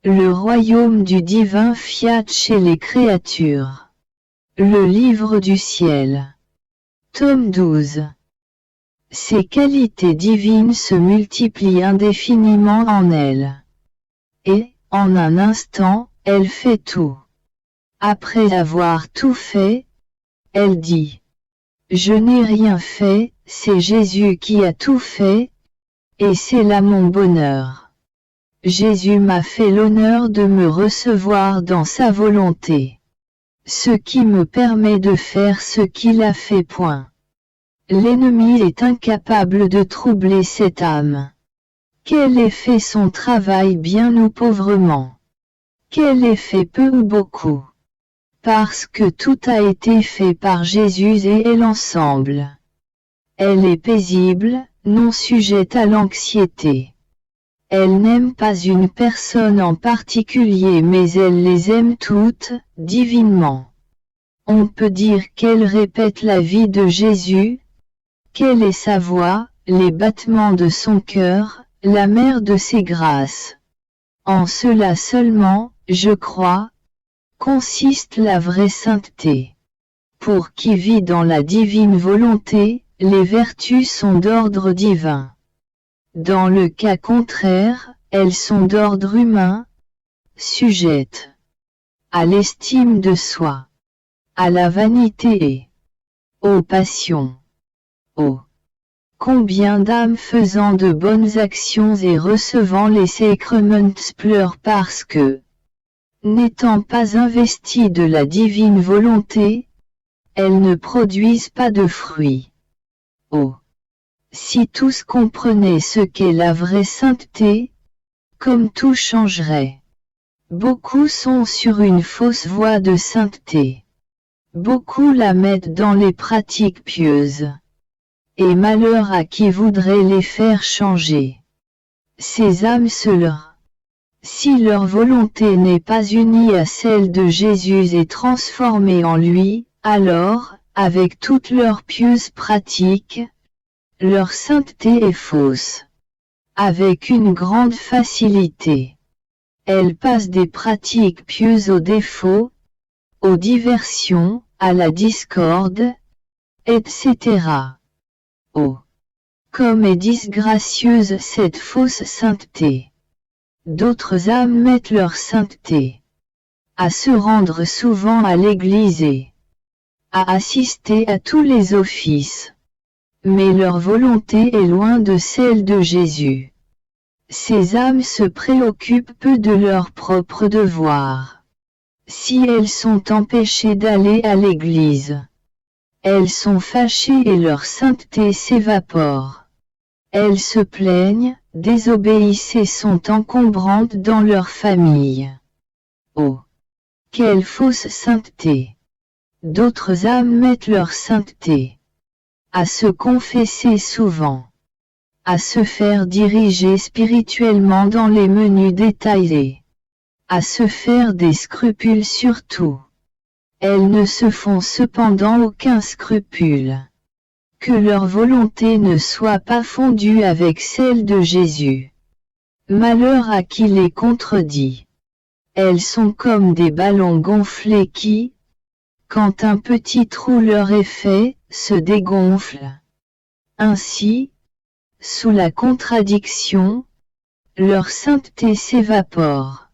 Le royaume du divin fiat chez les créatures. Le livre du ciel. Tome 12. Ces qualités divines se multiplient indéfiniment en elle. Et, en un instant, elle fait tout. Après avoir tout fait, elle dit: Je n'ai rien fait, c'est Jésus qui a tout fait, et c'est là mon bonheur. Jésus m'a fait l'honneur de me recevoir dans sa volonté. Ce qui me permet de faire ce qu'il a fait. L'ennemi est incapable de troubler cette âme. Qu'elle ait fait son travail bien ou pauvrement. Qu'elle ait fait peu ou beaucoup. Parce que tout a été fait par Jésus et est l'ensemble. Elle est paisible, non sujette à l'anxiété. Elle n'aime pas une personne en particulier mais elle les aime toutes, divinement. On peut dire qu'elle répète la vie de Jésus, qu'elle est sa voix, les battements de son cœur, la mère de ses grâces. En cela seulement, je crois, consiste la vraie sainteté. Pour qui vit dans la divine volonté, les vertus sont d'ordre divin. Dans le cas contraire, elles sont d'ordre humain, sujettes à l'estime de soi, à la vanité et aux passions. Oh! Combien d'âmes faisant de bonnes actions et recevant les sacrements pleurent parce que, n'étant pas investies de la divine volonté, elles ne produisent pas de fruits. Oh! Si tous comprenaient ce qu'est la vraie sainteté, comme tout changerait. Beaucoup sont sur une fausse voie de sainteté. Beaucoup la mettent dans les pratiques pieuses. Et malheur à qui voudrait les faire changer. Ces âmes seules, si leur volonté n'est pas unie à celle de Jésus et transformée en lui, alors, avec toutes leurs pieuses pratiques, leur sainteté est fausse. Avec une grande facilité. Elles passent des pratiques pieuses aux défauts, aux diversions, à la discorde, etc. Oh! Comme est disgracieuse cette fausse sainteté. D'autres âmes mettent leur sainteté à se rendre souvent à l'église et à assister à tous les offices. Mais leur volonté est loin de celle de Jésus. Ces âmes se préoccupent peu de leurs propres devoirs. Si elles sont empêchées d'aller à l'église, elles sont fâchées et leur sainteté s'évapore. Elles se plaignent, désobéissent et sont encombrantes dans leur famille. Oh! Quelle fausse sainteté! D'autres âmes mettent leur sainteté à se confesser souvent, à se faire diriger spirituellement dans les menus détaillés, à se faire des scrupules sur tout. Elles ne se font cependant aucun scrupule. Que leur volonté ne soit pas fondue avec celle de Jésus. Malheur à qui les contredit. Elles sont comme des ballons gonflés qui, quand un petit trou leur est fait, se dégonflent. Ainsi, sous la contradiction, leur sainteté s'évapore.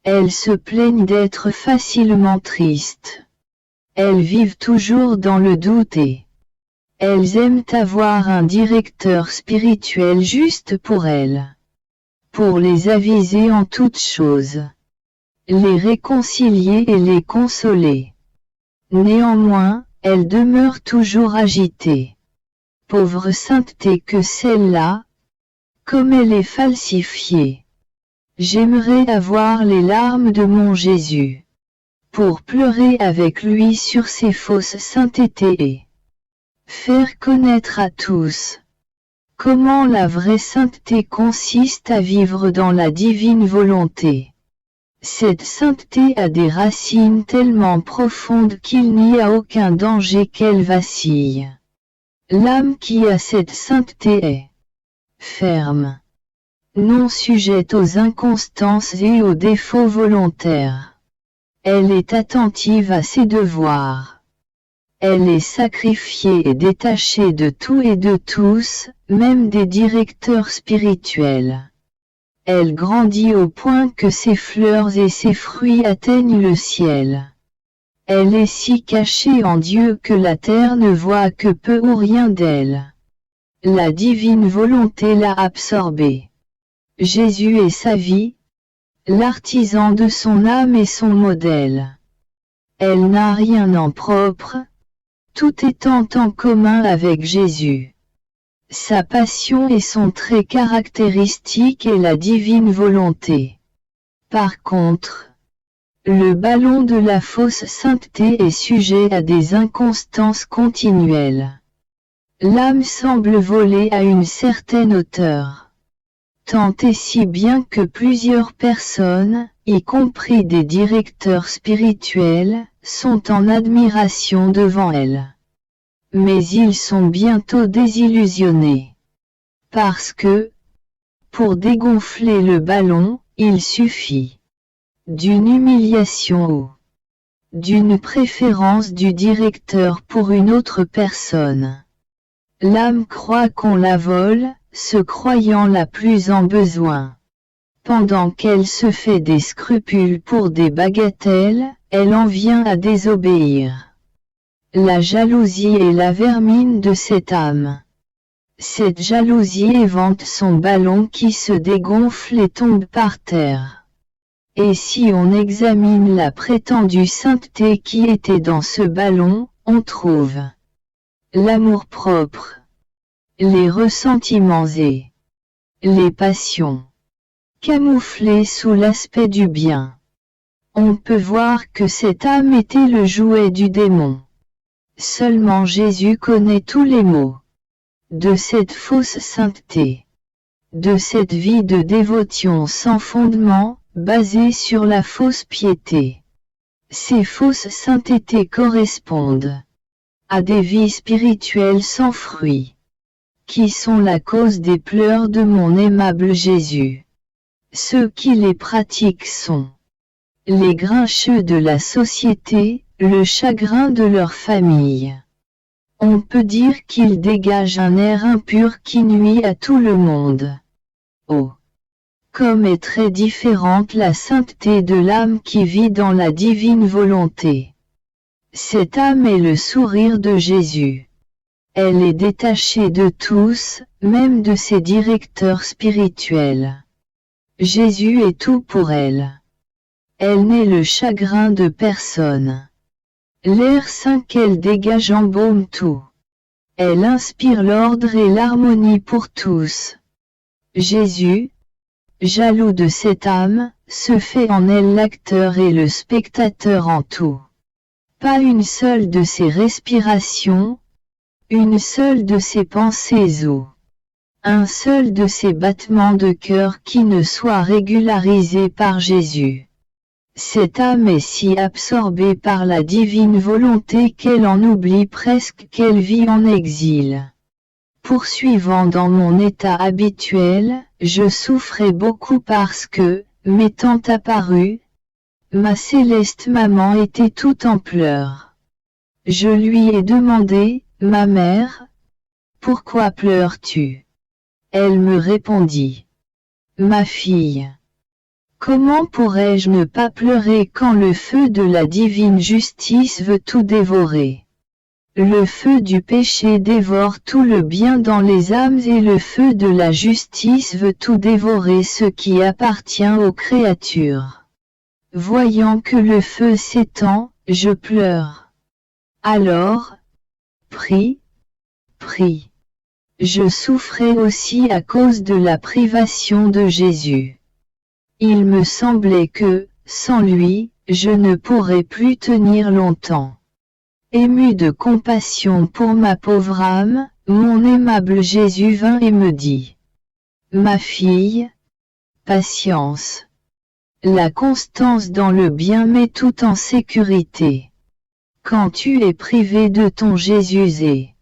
Elles se plaignent d'être facilement tristes. Elles vivent toujours dans le doute et elles aiment avoir un directeur spirituel juste pour elles. Pour les aviser en toutes choses. Les réconcilier et les consoler. Néanmoins, elles demeurent toujours agitées. Pauvre sainteté que celle-là, comme elle est falsifiée. J'aimerais avoir les larmes de mon Jésus, pour pleurer avec lui sur ces fausses saintetés et faire connaître à tous comment la vraie sainteté consiste à vivre dans la divine volonté. Cette sainteté a des racines tellement profondes qu'il n'y a aucun danger qu'elle vacille. L'âme qui a cette sainteté est ferme. non sujette aux inconstances et aux défauts volontaires. Elle est attentive à ses devoirs. Elle est sacrifiée et détachée de tout et de tous, même des directeurs spirituels. Elle grandit au point que ses fleurs et ses fruits atteignent le ciel. Elle est si cachée en Dieu que la terre ne voit que peu ou rien d'elle. La divine volonté l'a absorbée. Jésus est sa vie, l'artisan de son âme et son modèle. Elle n'a rien en propre, tout étant en commun avec Jésus. Sa passion et son trait caractéristique est la divine volonté. Par contre, le ballon de la fausse sainteté est sujet à des inconstances continuelles. L'âme semble voler à une certaine hauteur. Tant et si bien que plusieurs personnes, y compris des directeurs spirituels, sont en admiration devant elle. Mais ils sont bientôt désillusionnés. Parce que, pour dégonfler le ballon, il suffit d'une humiliation ou d'une préférence du directeur pour une autre personne. L'âme croit qu'on la vole, se croyant la plus en besoin. Pendant qu'elle se fait des scrupules pour des bagatelles, elle en vient à désobéir. La jalousie est la vermine de cette âme. Cette jalousie évente son ballon qui se dégonfle et tombe par terre. Et si on examine la prétendue sainteté qui était dans ce ballon, on trouve l'amour-propre, les ressentiments et les passions, camouflés sous l'aspect du bien. On peut voir que cette âme était le jouet du démon. Seulement Jésus connaît tous les maux de cette fausse sainteté, de cette vie de dévotion sans fondement, basée sur la fausse piété. Ces fausses saintetés correspondent à des vies spirituelles sans fruits, qui sont la cause des pleurs de mon aimable Jésus. Ceux qui les pratiquent sont les grincheux de la société, le chagrin de leur famille. On peut dire qu'ils dégagent un air impur qui nuit à tout le monde. Oh! Comme est très différente la sainteté de l'âme qui vit dans la divine volonté. Cette âme est le sourire de Jésus. Elle est détachée de tous, même de ses directeurs spirituels. Jésus est tout pour elle. Elle n'est le chagrin de personne. L'air saint qu'elle dégage embaume tout. Elle inspire l'ordre et l'harmonie pour tous. Jésus, jaloux de cette âme, se fait en elle l'acteur et le spectateur en tout. Pas une seule de ses respirations, une seule de ses pensées ou un seul de ses battements de cœur qui ne soit régularisé par Jésus. Cette âme est si absorbée par la divine volonté qu'elle en oublie presque qu'elle vit en exil. Poursuivant dans mon état habituel, je souffrais beaucoup parce que, m'étant apparue, ma céleste maman était toute en pleurs. Je lui ai demandé, ma mère, pourquoi pleures-tu? Elle me répondit, ma fille, comment pourrais-je ne pas pleurer quand le feu de la divine justice veut tout dévorer? Le feu du péché dévore tout le bien dans les âmes et le feu de la justice veut tout dévorer ce qui appartient aux créatures. Voyant que le feu s'étend, je pleure. Alors, prie. Je souffrais aussi à cause de la privation de Jésus. Il me semblait que, sans lui, je ne pourrais plus tenir longtemps. Ému de compassion pour ma pauvre âme, mon aimable Jésus vint et me dit, ma fille, patience. La constance dans le bien met tout en sécurité. Quand tu es privé de ton Jésus et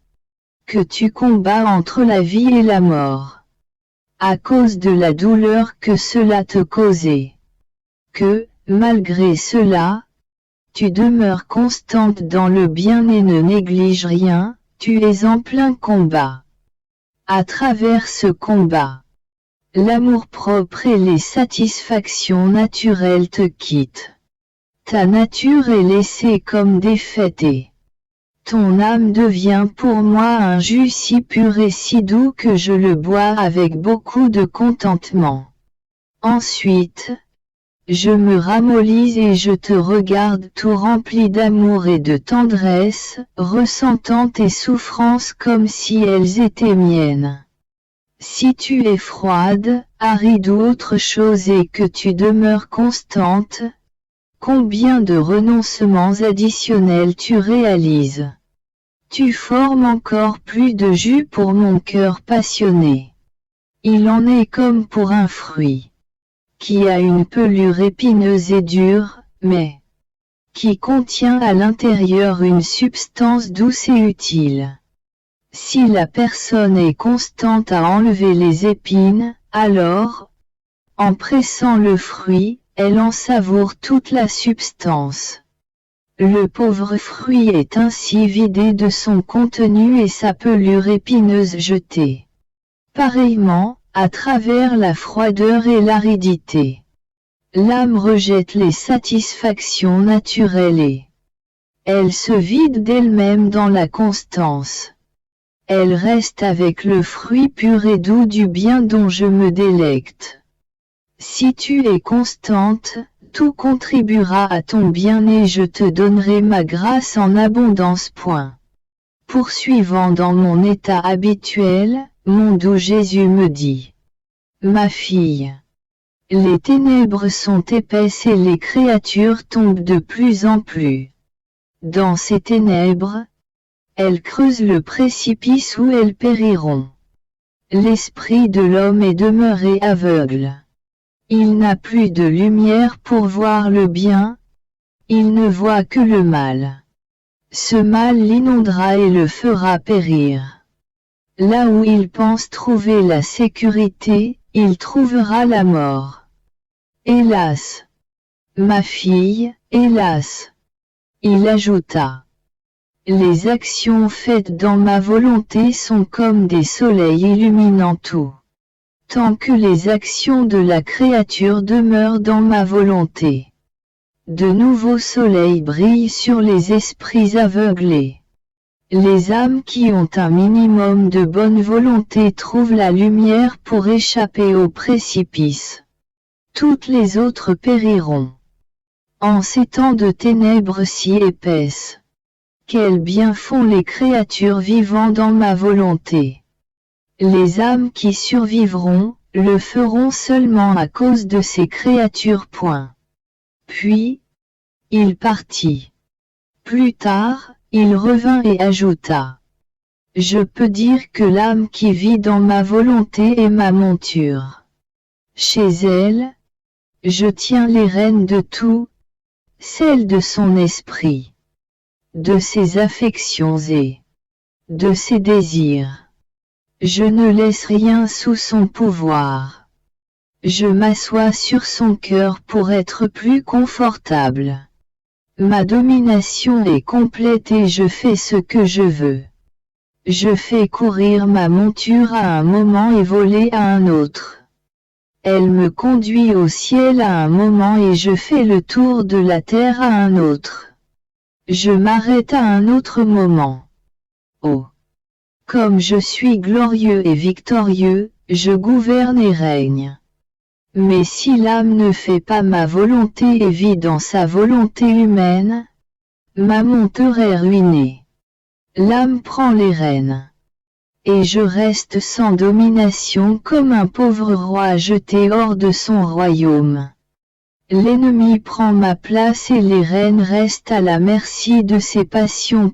que tu combats entre la vie et la mort, à cause de la douleur que cela te causait. Que, malgré cela, tu demeures constante dans le bien et ne négliges rien, tu es en plein combat. À travers ce combat, l'amour-propre et les satisfactions naturelles te quittent. Ta nature est laissée comme défaite et ton âme devient pour moi un jus si pur et si doux que je le bois avec beaucoup de contentement. Ensuite, je me ramollis et je te regarde tout rempli d'amour et de tendresse, ressentant tes souffrances comme si elles étaient miennes. Si tu es froide, aride ou autre chose et que tu demeures constante, combien de renoncements additionnels tu réalises. Tu formes encore plus de jus pour mon cœur passionné. Il en est comme pour un fruit, qui a une pelure épineuse et dure, mais qui contient à l'intérieur une substance douce et utile. Si la personne est constante à enlever les épines, alors, en pressant le fruit, elle en savoure toute la substance. Le pauvre fruit est ainsi vidé de son contenu et sa pelure épineuse jetée. Pareillement, à travers la froideur et l'aridité, l'âme rejette les satisfactions naturelles et elle se vide d'elle-même dans la constance. Elle reste avec le fruit pur et doux du bien dont je me délecte. Si tu es constante, tout contribuera à ton bien et je te donnerai ma grâce en abondance. Poursuivant dans mon état habituel, mon doux Jésus me dit: Ma fille, les ténèbres sont épaisses et les créatures tombent de plus en plus. Dans ces ténèbres, elles creusent le précipice où elles périront. L'esprit de l'homme est demeuré aveugle. Il n'a plus de lumière pour voir le bien, il ne voit que le mal. Ce mal l'inondera et le fera périr. Là où il pense trouver la sécurité, il trouvera la mort. Hélas! Ma fille, hélas! Il ajouta: Les actions faites dans ma volonté sont comme des soleils illuminant tout. Tant que les actions de la créature demeurent dans ma volonté, de nouveaux soleils brillent sur les esprits aveuglés. Les âmes qui ont un minimum de bonne volonté trouvent la lumière pour échapper au précipice. Toutes les autres périront. En ces temps de ténèbres si épaisses, quel bien font les créatures vivant dans ma volonté. Les âmes qui survivront, le feront seulement à cause de ces créatures. Puis, il partit. Plus tard, il revint et ajouta: Je peux dire que l'âme qui vit dans ma volonté est ma monture. Chez elle, je tiens les rênes de tout, celles de son esprit, de ses affections et de ses désirs. Je ne laisse rien sous son pouvoir. Je m'assois sur son cœur pour être plus confortable. Ma domination est complète et je fais ce que je veux. Je fais courir ma monture à un moment et voler à un autre. Elle me conduit au ciel à un moment et je fais le tour de la terre à un autre. Je m'arrête à un autre moment. Oh! Comme je suis glorieux et victorieux, je gouverne et règne. Mais si l'âme ne fait pas ma volonté et vit dans sa volonté humaine, ma monture est ruinée. L'âme prend les rênes. Et je reste sans domination comme un pauvre roi jeté hors de son royaume. L'ennemi prend ma place et les rênes restent à la merci de ses passions.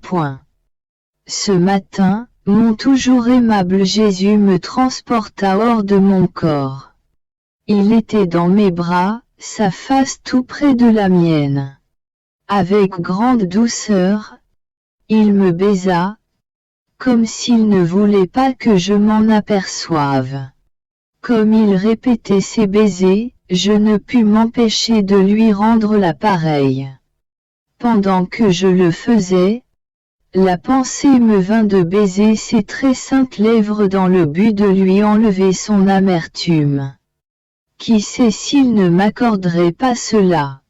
Ce matin, mon toujours aimable Jésus me transporta hors de mon corps. Il était dans mes bras, sa face tout près de la mienne. Avec grande douceur, il me baisa, comme s'il ne voulait pas que je m'en aperçoive. Comme il répétait ses baisers, je ne pus m'empêcher de lui rendre la pareille. Pendant que je le faisais, la pensée me vint de baiser ses très saintes lèvres dans le but de lui enlever son amertume. Qui sait s'il ne m'accorderait pas cela?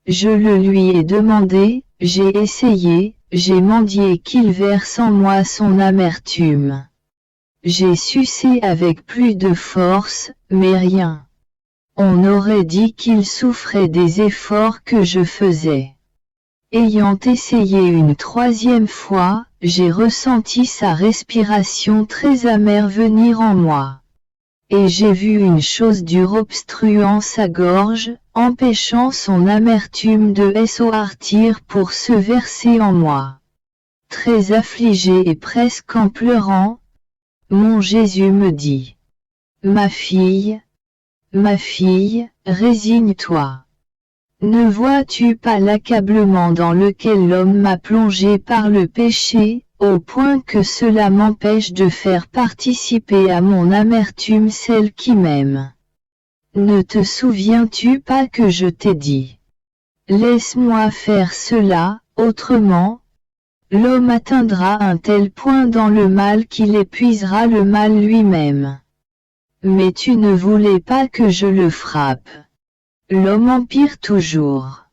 Je le lui ai demandé, j'ai essayé, j'ai mendié qu'il verse en moi son amertume. J'ai sucé avec plus de force, mais rien. On aurait dit qu'il souffrait des efforts que je faisais. Ayant essayé une troisième fois, j'ai ressenti sa respiration très amère venir en moi. Et j'ai vu une chose dure obstruant sa gorge, empêchant son amertume de sortir pour se verser en moi. Très affligé et presque en pleurant, mon Jésus me dit: ma fille, résigne-toi. Ne vois-tu pas l'accablement dans lequel l'homme m'a plongé par le péché, au point que cela m'empêche de faire participer à mon amertume celle qui m'aime? Ne te souviens-tu pas que je t'ai dit: laisse-moi faire cela, autrement, l'homme atteindra un tel point dans le mal qu'il épuisera le mal lui-même. Mais tu ne voulais pas que je le frappe. L'homme empire toujours.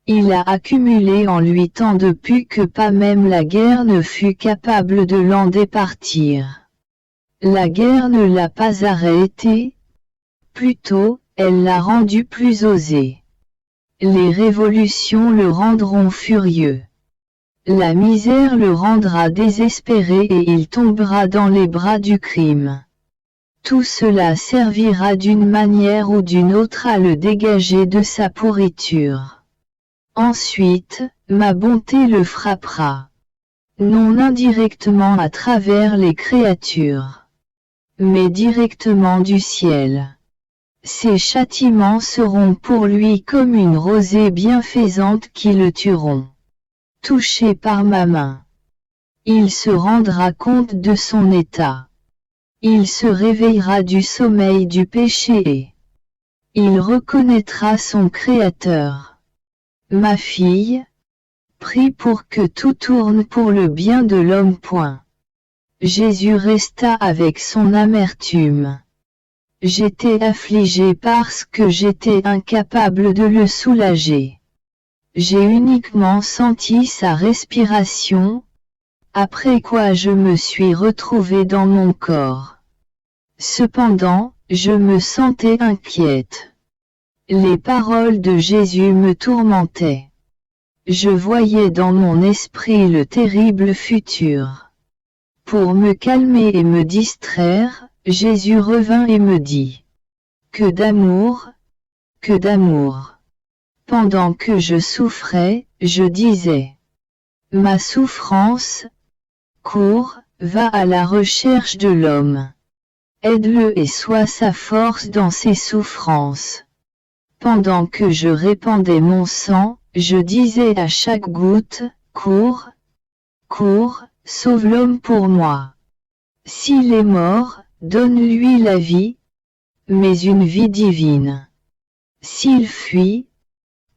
Il a accumulé en lui tant de pu que pas même la guerre ne fut capable de l'en départir. La guerre ne l'a pas arrêté, plutôt, elle l'a rendu plus osé. Les révolutions le rendront furieux. La misère le rendra désespéré et il tombera dans les bras du crime. Tout cela servira d'une manière ou d'une autre à le dégager de sa pourriture. Ensuite, ma bonté le frappera. Non indirectement à travers les créatures, mais directement du ciel. Ses châtiments seront pour lui comme une rosée bienfaisante qui le tueront. Touché par ma main, il se rendra compte de son état. Il se réveillera du sommeil du péché et il reconnaîtra son Créateur. Ma fille, prie pour que tout tourne pour le bien de l'homme. Jésus resta avec son amertume. J'étais affligé parce que j'étais incapable de le soulager. J'ai uniquement senti sa respiration, après quoi je me suis retrouvé dans mon corps. Cependant, je me sentais inquiète. Les paroles de Jésus me tourmentaient. Je voyais dans mon esprit le terrible futur. Pour me calmer et me distraire, Jésus revint et me dit: que d'amour, que d'amour. Pendant que je souffrais, je disais: ma souffrance, cours, va à la recherche de l'homme. Aide-le et sois sa force dans ses souffrances. Pendant que je répandais mon sang, je disais à chaque goutte: cours, cours, sauve l'homme pour moi. S'il est mort, donne-lui la vie, mais une vie divine. S'il fuit,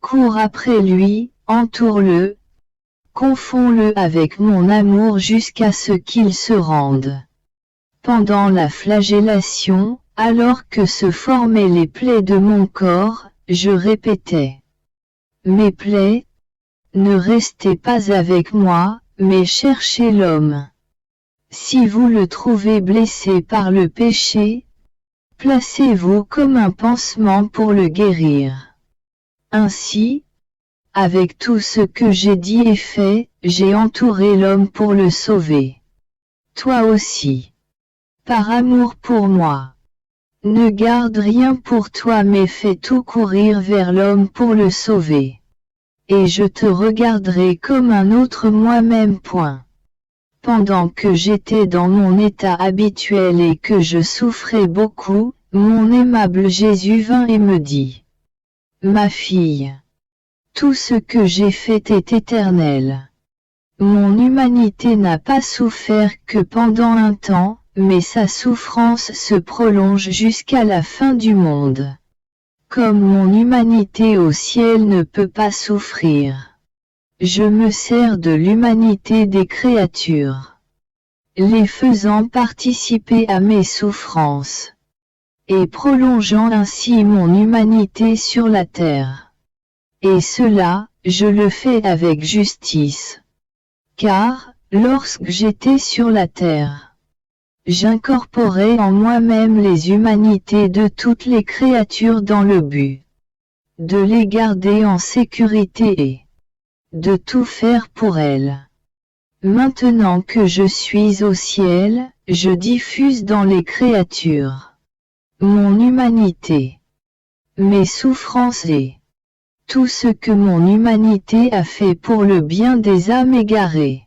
cours après lui, entoure-le, confonds-le avec mon amour jusqu'à ce qu'il se rende. Pendant la flagellation, alors que se formaient les plaies de mon corps, je répétais: mes plaies, ne restez pas avec moi, mais cherchez l'homme. Si vous le trouvez blessé par le péché, placez-vous comme un pansement pour le guérir. Ainsi, avec tout ce que j'ai dit et fait, j'ai entouré l'homme pour le sauver. Toi aussi. Par amour pour moi. Ne garde rien pour toi mais fais tout courir vers l'homme pour le sauver. Et je te regarderai comme un autre moi-même. Pendant que j'étais dans mon état habituel et que je souffrais beaucoup, mon aimable Jésus vint et me dit: ma fille, tout ce que j'ai fait est éternel. Mon humanité n'a pas souffert que pendant un temps, mais sa souffrance se prolonge jusqu'à la fin du monde. Comme mon humanité au ciel ne peut pas souffrir, je me sers de l'humanité des créatures, les faisant participer à mes souffrances, et prolongeant ainsi mon humanité sur la terre. Et cela, je le fais avec justice. Car, lorsque j'étais sur la terre, j'incorporais en moi-même les humanités de toutes les créatures dans le but de les garder en sécurité et de tout faire pour elles. Maintenant que je suis au ciel, je diffuse dans les créatures mon humanité, mes souffrances et tout ce que mon humanité a fait pour le bien des âmes égarées.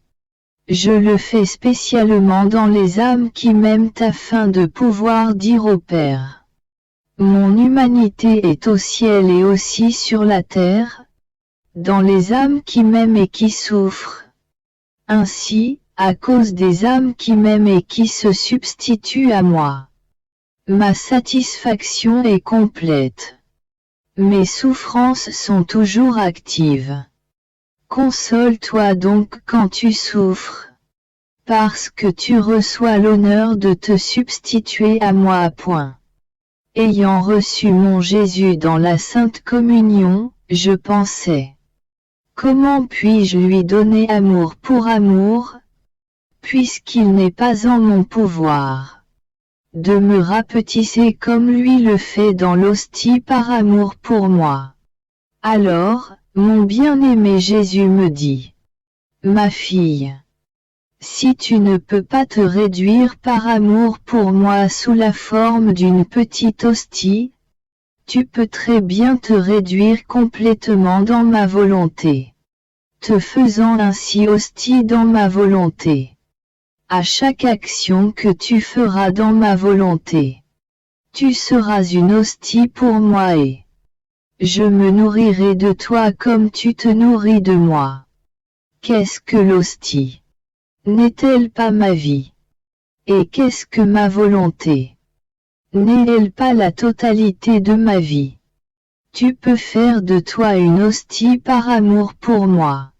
Je le fais spécialement dans les âmes qui m'aiment afin de pouvoir dire au Père: mon humanité est au ciel et aussi sur la terre, dans les âmes qui m'aiment et qui souffrent. Ainsi, à cause des âmes qui m'aiment et qui se substituent à moi, ma satisfaction est complète. Mes souffrances sont toujours actives. Console-toi donc quand tu souffres, parce que tu reçois l'honneur de te substituer à moi. Ayant reçu mon Jésus dans la Sainte Communion, je pensais: comment puis-je lui donner amour pour amour, puisqu'il n'est pas en mon pouvoir de me rapetisser comme lui le fait dans l'hostie par amour pour moi. Alors, mon bien-aimé Jésus me dit: ma fille, si tu ne peux pas te réduire par amour pour moi sous la forme d'une petite hostie, tu peux très bien te réduire complètement dans ma volonté, te faisant ainsi hostie dans ma volonté. À chaque action que tu feras dans ma volonté, tu seras une hostie pour moi et je me nourrirai de toi comme tu te nourris de moi. Qu'est-ce que l'hostie? N'est-elle pas ma vie? Et qu'est-ce que ma volonté? N'est-elle pas la totalité de ma vie? Tu peux faire de toi une hostie par amour pour moi.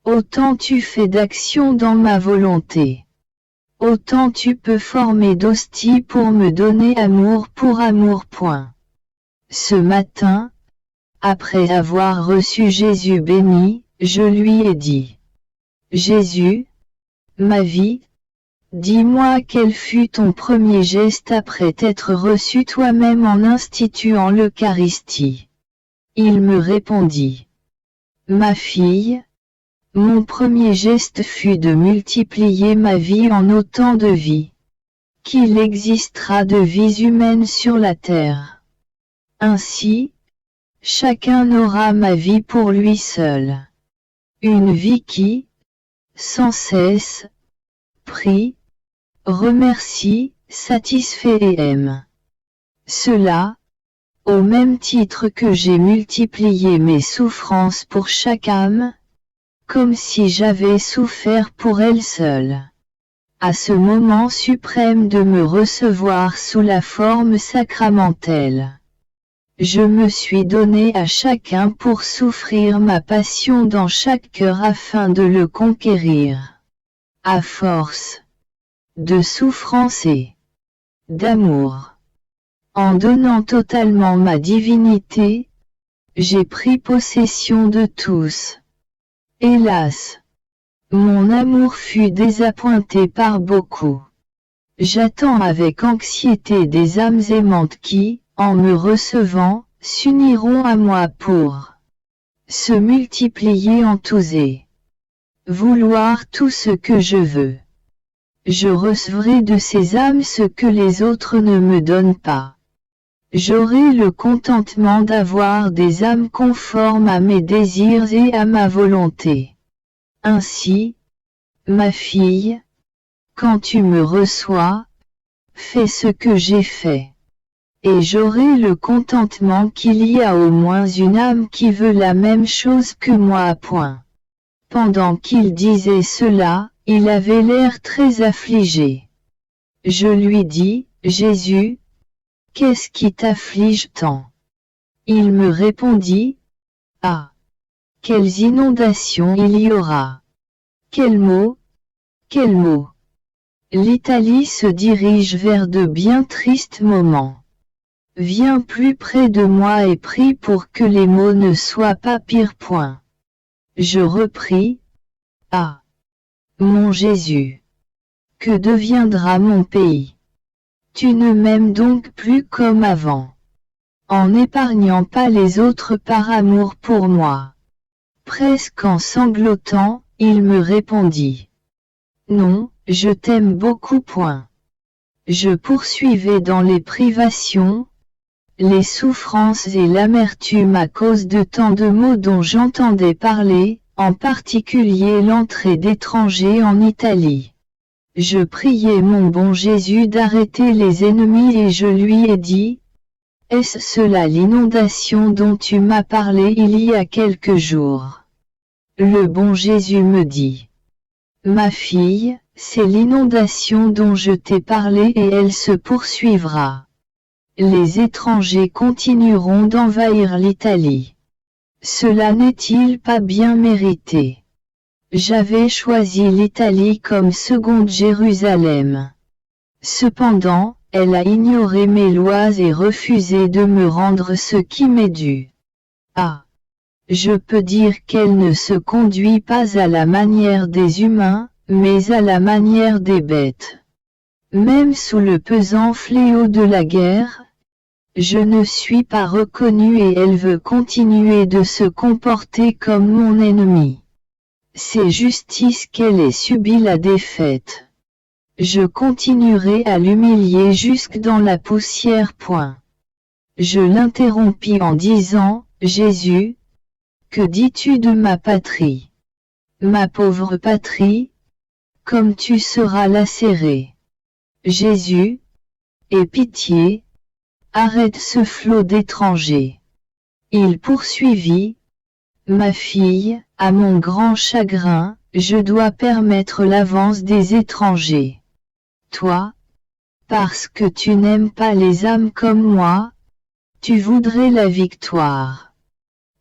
Autant tu fais d'action dans ma volonté, autant tu peux former d'hostie pour me donner amour pour amour. Ce matin, après avoir reçu Jésus béni, je lui ai dit: Jésus, ma vie, dis-moi quel fut ton premier geste après t'être reçu toi-même en instituant l'Eucharistie. Il me répondit: ma fille, mon premier geste fut de multiplier ma vie en autant de vies qu'il existera de vies humaines sur la terre. Ainsi, chacun aura ma vie pour lui seul. Une vie qui, sans cesse, prie, remercie, satisfait et aime. Cela, au même titre que j'ai multiplié mes souffrances pour chaque âme, comme si j'avais souffert pour elle seule. À ce moment suprême de me recevoir sous la forme sacramentelle, je me suis donné à chacun pour souffrir ma passion dans chaque cœur afin de le conquérir. À force de souffrance et d'amour, en donnant totalement ma divinité, j'ai pris possession de tous. Hélas, mon amour fut désappointé par beaucoup. J'attends avec anxiété des âmes aimantes qui, en me recevant, s'uniront à moi pour se multiplier en tous et vouloir tout ce que je veux. Je recevrai de ces âmes ce que les autres ne me donnent pas. J'aurai le contentement d'avoir des âmes conformes à mes désirs et à ma volonté. Ainsi, ma fille, quand tu me reçois, fais ce que j'ai fait. Et j'aurai le contentement qu'il y a au moins une âme qui veut la même chose que moi. Pendant qu'il disait cela, il avait l'air très affligé. Je lui dis, Jésus, qu'est-ce qui t'afflige tant? Il me répondit, ah! Quelles inondations il y aura! Quels mots! Quels mots! L'Italie se dirige vers de bien tristes moments. Viens plus près de moi et prie pour que les mots ne soient pas pires. Point. Je repris, ah! Mon Jésus! Que deviendra mon pays? Tu ne m'aimes donc plus comme avant. En n'épargnant pas les autres par amour pour moi. Presque en sanglotant, il me répondit. Non, je t'aime beaucoup. Point. Je poursuivais dans les privations, les souffrances et l'amertume à cause de tant de mots dont j'entendais parler, en particulier l'entrée d'étrangers en Italie. Je priais mon bon Jésus d'arrêter les ennemis et je lui ai dit, est-ce cela l'inondation dont tu m'as parlé il y a quelques jours? Le bon Jésus me dit, ma fille, c'est l'inondation dont je t'ai parlé et elle se poursuivra. Les étrangers continueront d'envahir l'Italie. Cela n'est-il pas bien mérité? J'avais choisi l'Italie comme seconde Jérusalem. Cependant, elle a ignoré mes lois et refusé de me rendre ce qui m'est dû. Ah! Je peux dire qu'elle ne se conduit pas à la manière des humains, mais à la manière des bêtes. Même sous le pesant fléau de la guerre, je ne suis pas reconnu et elle veut continuer de se comporter comme mon ennemi. C'est justice qu'elle ait subi la défaite. Je continuerai à l'humilier jusque dans la poussière. Point. Je l'interrompis en disant, Jésus, que dis-tu de ma patrie? Ma pauvre patrie, comme tu seras lacérée. Jésus, aie pitié, arrête ce flot d'étrangers. Il poursuivit, ma fille, à mon grand chagrin, je dois permettre l'avance des étrangers. Toi, parce que tu n'aimes pas les âmes comme moi, tu voudrais la victoire.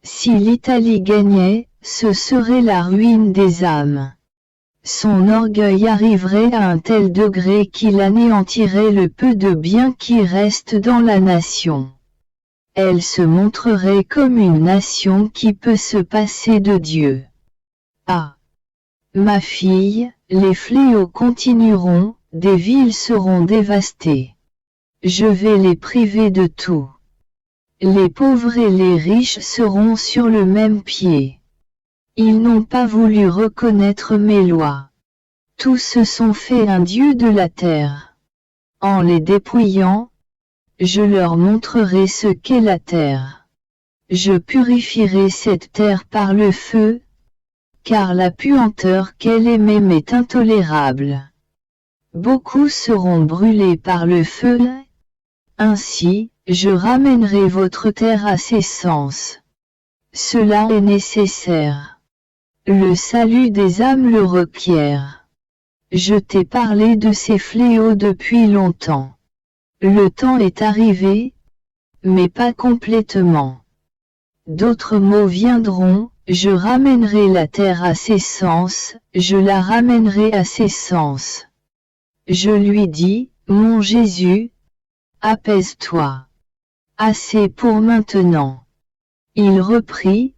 Si l'Italie gagnait, ce serait la ruine des âmes. Son orgueil arriverait à un tel degré qu'il anéantirait le peu de bien qui reste dans la nation. Elle se montrerait comme une nation qui peut se passer de Dieu. Ah! Ma fille, les fléaux continueront, des villes seront dévastées. Je vais les priver de tout. Les pauvres et les riches seront sur le même pied. Ils n'ont pas voulu reconnaître mes lois. Tous se sont fait un dieu de la terre. En les dépouillant, je leur montrerai ce qu'est la terre. Je purifierai cette terre par le feu, car la puanteur qu'elle émet m'est intolérable. Beaucoup seront brûlés par le feu, ainsi, je ramènerai votre terre à ses sens. Cela est nécessaire. Le salut des âmes le requiert. Je t'ai parlé de ces fléaux depuis longtemps. Le temps est arrivé, mais pas complètement. D'autres mots viendront, je ramènerai la terre à ses sens, je la ramènerai à ses sens. Je lui dis, mon Jésus, apaise-toi. Assez pour maintenant. Il reprit,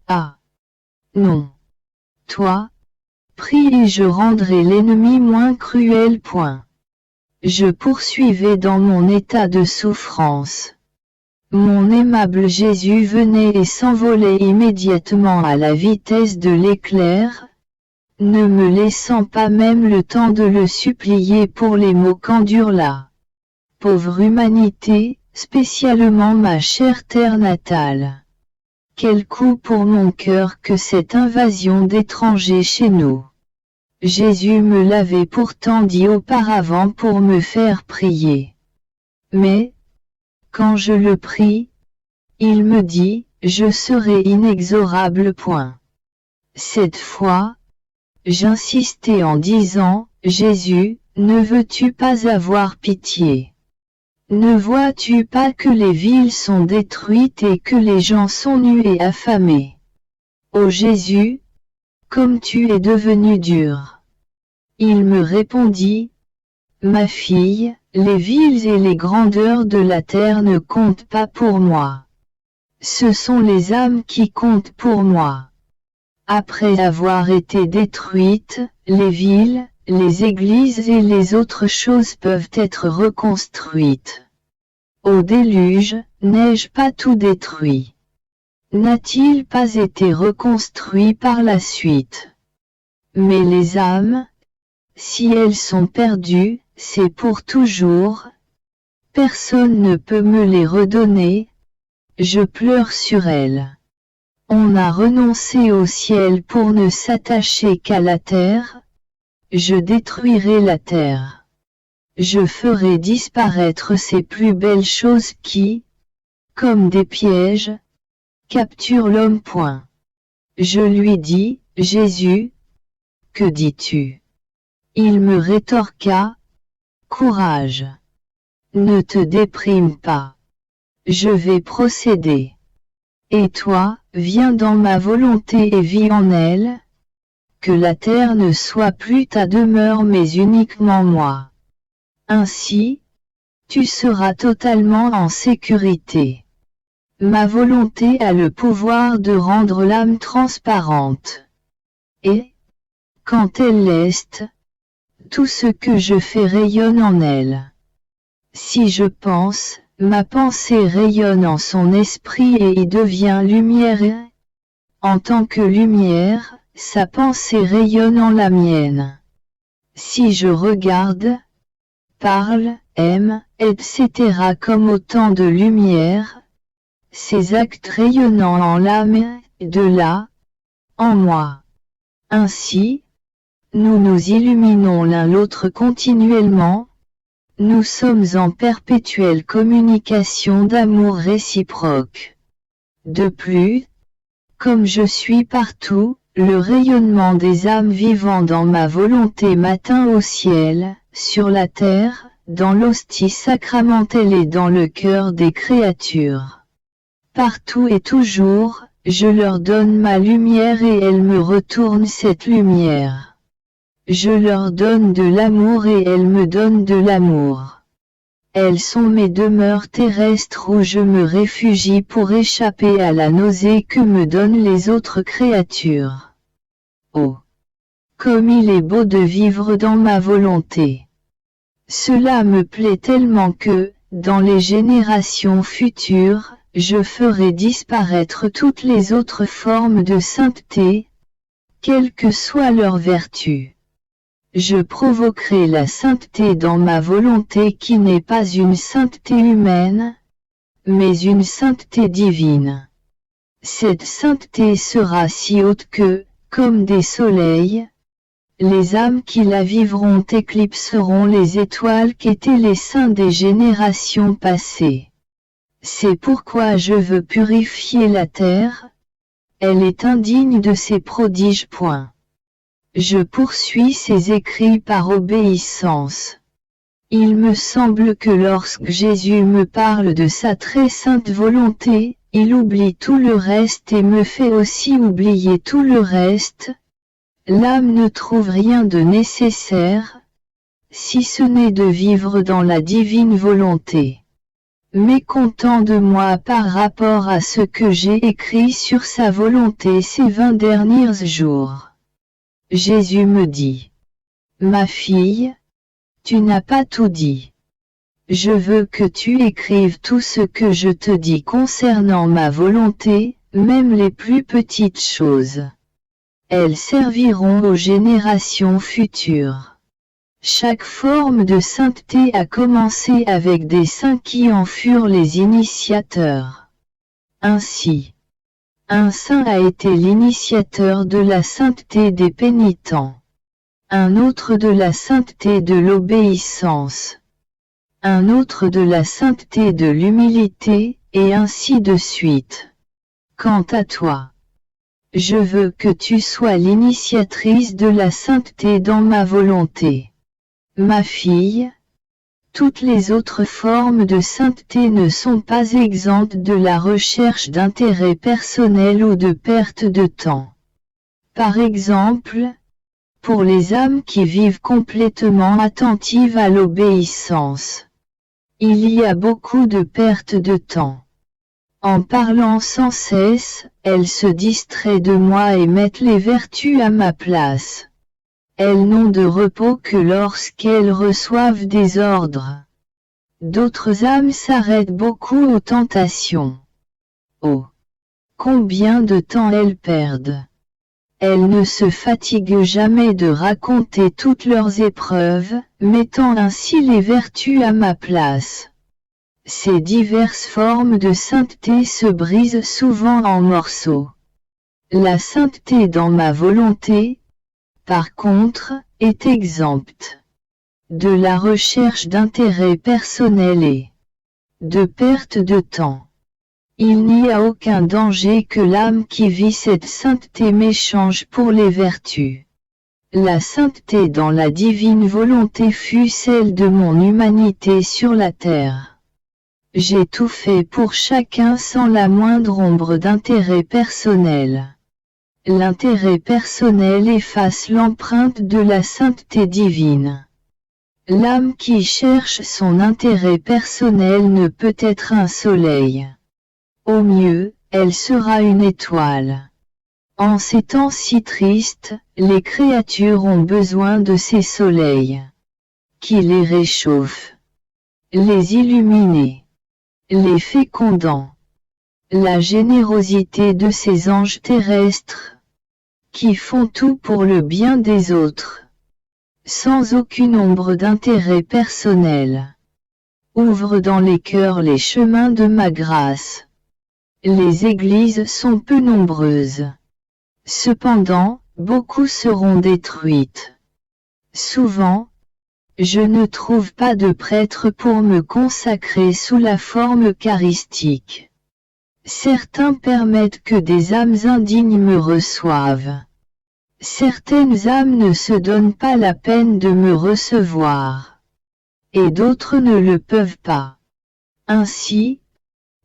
ah! Non. Toi, prie et je rendrai l'ennemi moins cruel. Point. Je poursuivais dans mon état de souffrance. Mon aimable Jésus venait et s'envolait immédiatement à la vitesse de l'éclair, ne me laissant pas même le temps de le supplier pour les mots qu'endure là. Pauvre humanité, spécialement ma chère terre natale. Quel coup pour mon cœur que cette invasion d'étrangers chez nous. Jésus me l'avait pourtant dit auparavant pour me faire prier. Mais, quand je le prie, il me dit, je serai inexorable. Point. Cette fois, j'insistais en disant, Jésus, ne veux-tu pas avoir pitié? Ne vois-tu pas que les villes sont détruites et que les gens sont nus et affamés? Ô Jésus, comme tu es devenu dur. Il me répondit, ma fille, les villes et les grandeurs de la terre ne comptent pas pour moi. Ce sont les âmes qui comptent pour moi. Après avoir été détruites, les villes, les églises et les autres choses peuvent être reconstruites. Au déluge, n'ai-je pas tout détruit? N'a-t-il pas été reconstruit par la suite? Mais les âmes, si elles sont perdues, c'est pour toujours. Personne ne peut me les redonner. Je pleure sur elles. On a renoncé au ciel pour ne s'attacher qu'à la terre. Je détruirai la terre. Je ferai disparaître ces plus belles choses qui, comme des pièges, capturent l'homme. Je lui dis, Jésus, que dis-tu? Il me rétorqua, courage. Ne te déprime pas. Je vais procéder. Et toi, viens dans ma volonté et vis en elle. Que la terre ne soit plus ta demeure mais uniquement moi. Ainsi, tu seras totalement en sécurité. Ma volonté a le pouvoir de rendre l'âme transparente. Et, quand elle l'est, tout ce que je fais rayonne en elle. Si je pense, ma pensée rayonne en son esprit et y devient lumière et, en tant que lumière, sa pensée rayonne en la mienne. Si je regarde, parle, aime, etc. comme autant de lumière, ces actes rayonnant en l'âme et de là, en moi. Ainsi, nous nous illuminons l'un l'autre continuellement, nous sommes en perpétuelle communication d'amour réciproque. De plus, comme je suis partout, le rayonnement des âmes vivant dans ma volonté m'atteint au ciel, sur la terre, dans l'hostie sacramentelle et dans le cœur des créatures. Partout et toujours, je leur donne ma lumière et elles me retournent cette lumière. Je leur donne de l'amour et elles me donnent de l'amour. Elles sont mes demeures terrestres où je me réfugie pour échapper à la nausée que me donnent les autres créatures. Oh! Comme il est beau de vivre dans ma volonté. Cela me plaît tellement que, dans les générations futures, je ferai disparaître toutes les autres formes de sainteté, quelle que soit leur vertu. Je provoquerai la sainteté dans ma volonté qui n'est pas une sainteté humaine, mais une sainteté divine. Cette sainteté sera si haute que, comme des soleils, les âmes qui la vivront éclipseront les étoiles qu'étaient les saints des générations passées. C'est pourquoi je veux purifier la terre. Elle est indigne de ces prodiges. Je poursuis ces écrits par obéissance. Il me semble que lorsque Jésus me parle de sa très sainte volonté, il oublie tout le reste et me fait aussi oublier tout le reste. L'âme ne trouve rien de nécessaire, si ce n'est de vivre dans la divine volonté. Mécontent de moi par rapport à ce que j'ai écrit sur sa volonté ces 20 derniers jours. Jésus me dit, ma fille, tu n'as pas tout dit. Je veux que tu écrives tout ce que je te dis concernant ma volonté, même les plus petites choses. Elles serviront aux générations futures. Chaque forme de sainteté a commencé avec des saints qui en furent les initiateurs. Ainsi, un saint a été l'initiateur de la sainteté des pénitents. Un autre de la sainteté de l'obéissance. Un autre de la sainteté de l'humilité, et ainsi de suite. Quant à toi, Je veux que tu sois l'initiatrice de la sainteté dans ma volonté. Ma fille, toutes les autres formes de sainteté ne sont pas exemptes de la recherche d'intérêt personnel ou de perte de temps. Par exemple, pour les âmes qui vivent complètement attentives à l'obéissance, il y a beaucoup de perte de temps. En parlant sans cesse, elles se distraient de moi et mettent les vertus à ma place. Elles n'ont de repos que lorsqu'elles reçoivent des ordres. D'autres âmes s'arrêtent beaucoup aux tentations. Oh! Combien de temps elles perdent! Elles ne se fatiguent jamais de raconter toutes leurs épreuves, mettant ainsi les vertus à ma place. Ces diverses formes de sainteté se brisent souvent en morceaux. La sainteté dans ma volonté, par contre, est exempte de la recherche d'intérêt personnel et de perte de temps. Il n'y a aucun danger que l'âme qui vit cette sainteté m'échange pour les vertus. La sainteté dans la divine volonté fut celle de mon humanité sur la terre. J'ai tout fait pour chacun sans la moindre ombre d'intérêt personnel. L'intérêt personnel efface l'empreinte de la sainteté divine. L'âme qui cherche son intérêt personnel ne peut être un soleil. Au mieux, elle sera une étoile. En ces temps si tristes, les créatures ont besoin de ces soleils qui les réchauffent, les illuminés, les fécondants. La générosité de ces anges terrestres qui font tout pour le bien des autres, sans aucune ombre d'intérêt personnel, ouvre dans les cœurs les chemins de ma grâce. Les églises sont peu nombreuses. Cependant, beaucoup seront détruites. Souvent, je ne trouve pas de prêtre pour me consacrer sous la forme eucharistique. Certains permettent que des âmes indignes me reçoivent. Certaines âmes ne se donnent pas la peine de me recevoir. Et d'autres ne le peuvent pas. Ainsi,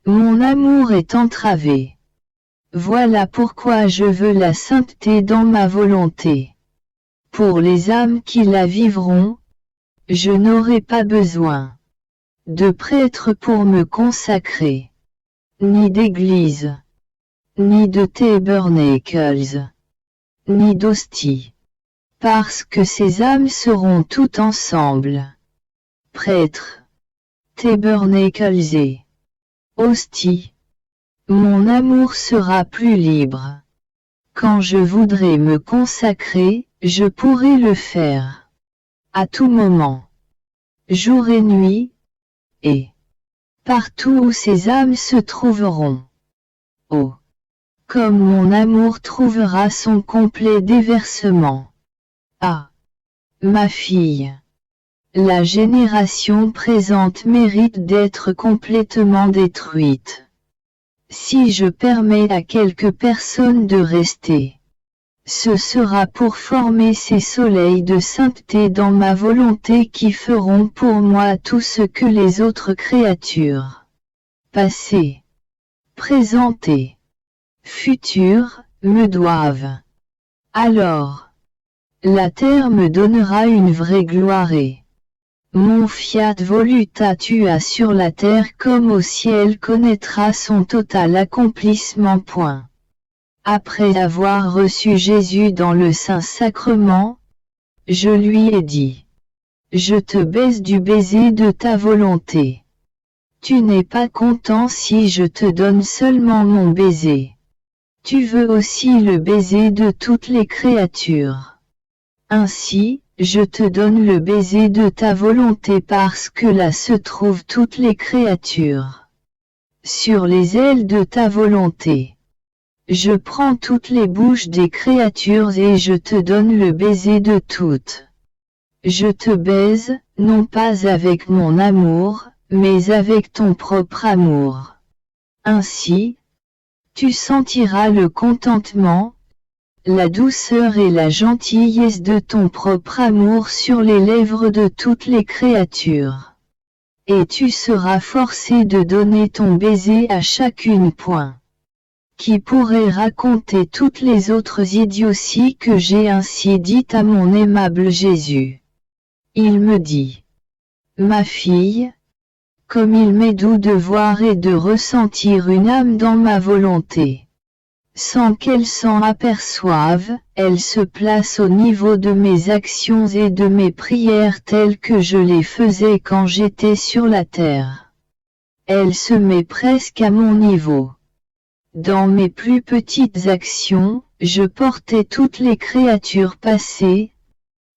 mon amour est entravé. Voilà pourquoi je veux la sainteté dans ma volonté. Pour les âmes qui la vivront, je n'aurai pas besoin de prêtres pour me consacrer, ni d'église, ni de tabernacles, ni d'hostie, parce que ces âmes seront toutes ensemble. Prêtres, tabernacles et hostie. Mon amour sera plus libre. Quand je voudrais me consacrer, je pourrai le faire. À tout moment. Jour et nuit. Et partout où ces âmes se trouveront. Oh! Comme mon amour trouvera son complet déversement. Ah! Ma fille! La génération présente mérite d'être complètement détruite. Si je permets à quelques personnes de rester, ce sera pour former ces soleils de sainteté dans ma volonté qui feront pour moi tout ce que les autres créatures, passées, présentées, futures, me doivent. Alors, la terre me donnera une vraie gloire et mon fiat volutatua sur la terre comme au ciel connaîtra son total accomplissement. Point. Après avoir reçu Jésus dans le Saint-Sacrement, je lui ai dit: Je te baise du baiser de ta volonté. Tu n'es pas content si je te donne seulement mon baiser. Tu veux aussi le baiser de toutes les créatures. Ainsi, je te donne le baiser de ta volonté parce que là se trouvent toutes les créatures. Sur les ailes de ta volonté. Je prends toutes les bouches des créatures et je te donne le baiser de toutes. Je te baise, non pas avec mon amour, mais avec ton propre amour. Ainsi, Tu sentiras le contentement, la douceur et la gentillesse de ton propre amour sur les lèvres de toutes les créatures. Et tu seras forcé de donner ton baiser à chacune. Qui pourrait raconter toutes les autres idioties que j'ai ainsi dites à mon aimable Jésus. Il me dit: Ma fille, comme il m'est doux de voir et de ressentir une âme dans ma volonté. Sans qu'elle s'en aperçoive, elle se place au niveau de mes actions et de mes prières telles que je les faisais quand j'étais sur la terre. Elle se met presque à mon niveau. Dans mes plus petites actions, je portais toutes les créatures passées,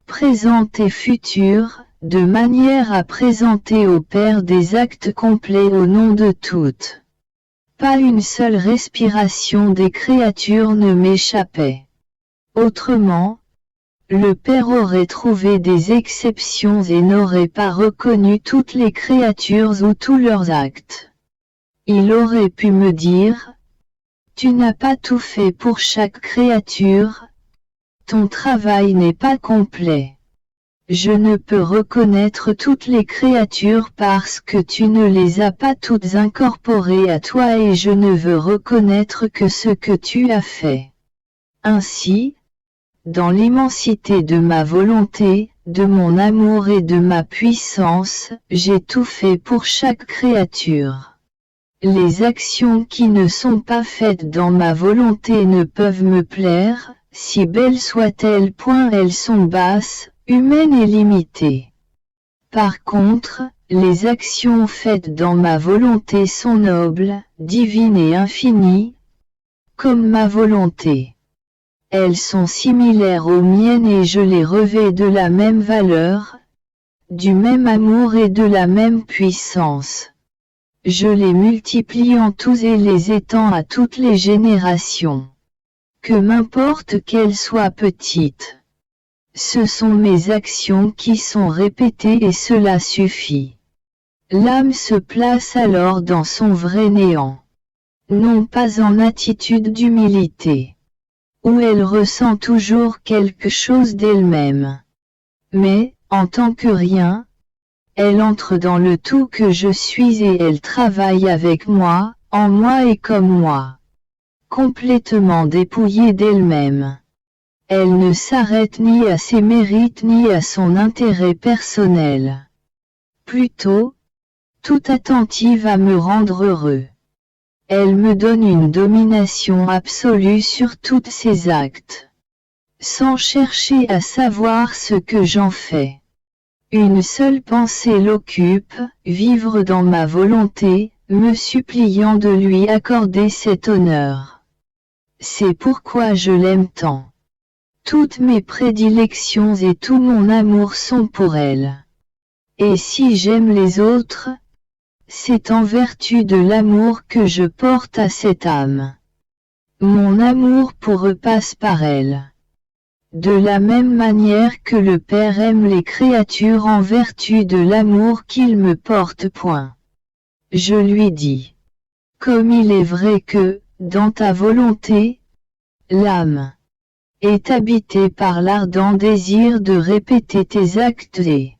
présentes et futures, de manière à présenter au Père des actes complets au nom de toutes. Pas une seule respiration des créatures ne m'échappait. Autrement, le Père aurait trouvé des exceptions et n'aurait pas reconnu toutes les créatures ou tous leurs actes. Il aurait pu me dire: Tu n'as pas tout fait pour chaque créature, ton travail n'est pas complet. Je ne peux reconnaître toutes les créatures parce que tu ne les as pas toutes incorporées à toi et je ne veux reconnaître que ce que tu as fait. Ainsi, dans l'immensité de ma volonté, de mon amour et de ma puissance, j'ai tout fait pour chaque créature. Les actions qui ne sont pas faites dans ma volonté ne peuvent me plaire, si belles soient-elles. Elles sont basses, humaines et limitées. Par contre, les actions faites dans ma volonté sont nobles, divines et infinies, comme ma volonté. Elles sont similaires aux miennes et je les revêts de la même valeur, du même amour et de la même puissance. Je les multiplie en tous et les étends à toutes les générations. Que m'importe qu'elles soient petites. Ce sont mes actions qui sont répétées et cela suffit. L'âme se place alors dans son vrai néant. Non pas en attitude d'humilité, où elle ressent toujours quelque chose d'elle-même. Mais, en tant que rien, elle entre dans le tout que je suis et elle travaille avec moi, en moi et comme moi. Complètement dépouillée d'elle-même. Elle ne s'arrête ni à ses mérites ni à son intérêt personnel. Plutôt, tout attentive à me rendre heureux. Elle me donne une domination absolue sur tous ses actes. Sans chercher à savoir ce que j'en fais. Une seule pensée l'occupe, vivre dans ma volonté, me suppliant de lui accorder cet honneur. C'est pourquoi je l'aime tant. Toutes mes prédilections et tout mon amour sont pour elle. Et si j'aime les autres, c'est en vertu de l'amour que je porte à cette âme. Mon amour pour eux passe par elle. De la même manière que le Père aime les créatures en vertu de l'amour qu'il me porte. Je lui dis: Comme il est vrai que, dans ta volonté, l'âme est habitée par l'ardent désir de répéter tes actes et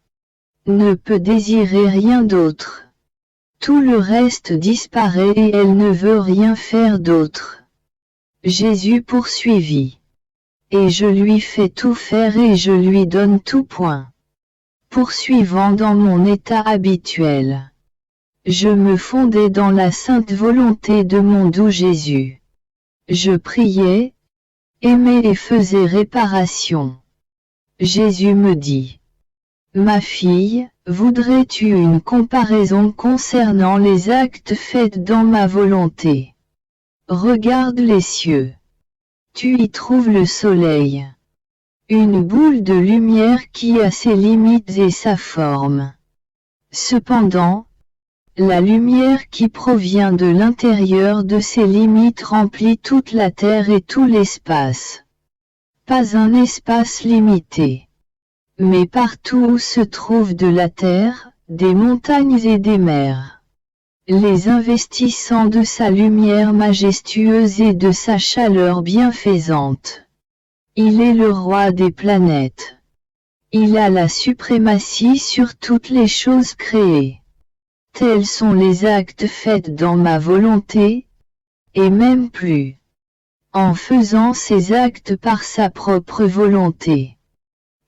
ne peut désirer rien d'autre. Tout le reste disparaît et elle ne veut rien faire d'autre. Jésus poursuivit. Et je lui fais tout faire et je lui donne tout. Poursuivant dans mon état habituel. Je me fondais dans la sainte volonté de mon doux Jésus. Je priais, aimais et faisais réparation. Jésus me dit: Ma fille, voudrais-tu une comparaison concernant les actes faits dans ma volonté? Regarde les cieux. Tu y trouves le soleil. Une boule de lumière qui a ses limites et sa forme. Cependant, la lumière qui provient de l'intérieur de ses limites remplit toute la terre et tout l'espace. Pas un espace limité. Mais partout où se trouve de la terre, des montagnes et des mers. les investissant de sa lumière majestueuse et de sa chaleur bienfaisante. Il est le roi des planètes. Il a la suprématie sur toutes les choses créées. Tels sont les actes faits dans ma volonté, et même plus. En faisant ces actes par sa propre volonté,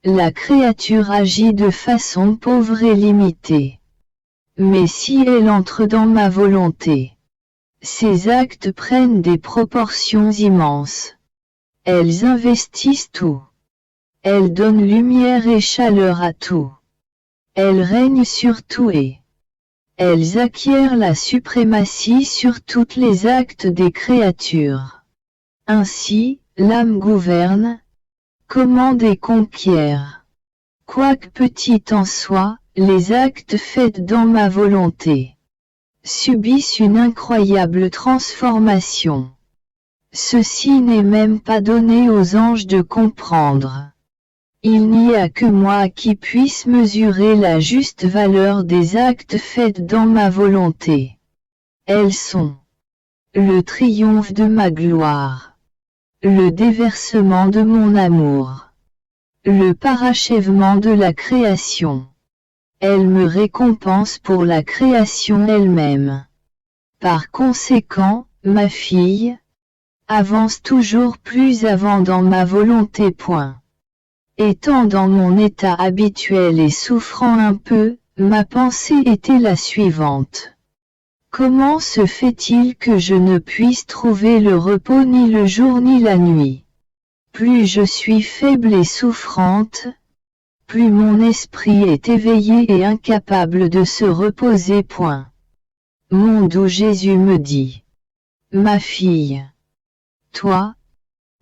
la créature agit de façon pauvre et limitée. Mais si elle entre dans ma volonté, ces actes prennent des proportions immenses. Elles investissent tout. Elles donnent lumière et chaleur à tout. Elles règnent sur tout et elles acquièrent la suprématie sur tous les actes des créatures. Ainsi, l'âme gouverne, commande et conquiert. Quoique petit en soi, les actes faits dans ma volonté subissent une incroyable transformation. Ceci n'est même pas donné aux anges de comprendre. Il n'y a que moi qui puisse mesurer la juste valeur des actes faits dans ma volonté. Elles sont le triomphe de ma gloire, le déversement de mon amour, le parachèvement de la création. Elles me récompensent pour la création elle-même. Par conséquent, ma fille, avance toujours plus avant dans ma volonté. Étant dans mon état habituel et souffrant un peu, ma pensée était la suivante. Comment se fait-il que je ne puisse trouver le repos ni le jour ni la nuit? Plus je suis faible et souffrante, plus mon esprit est éveillé et incapable de se reposer. Mon doux Jésus me dit. Ma fille, toi,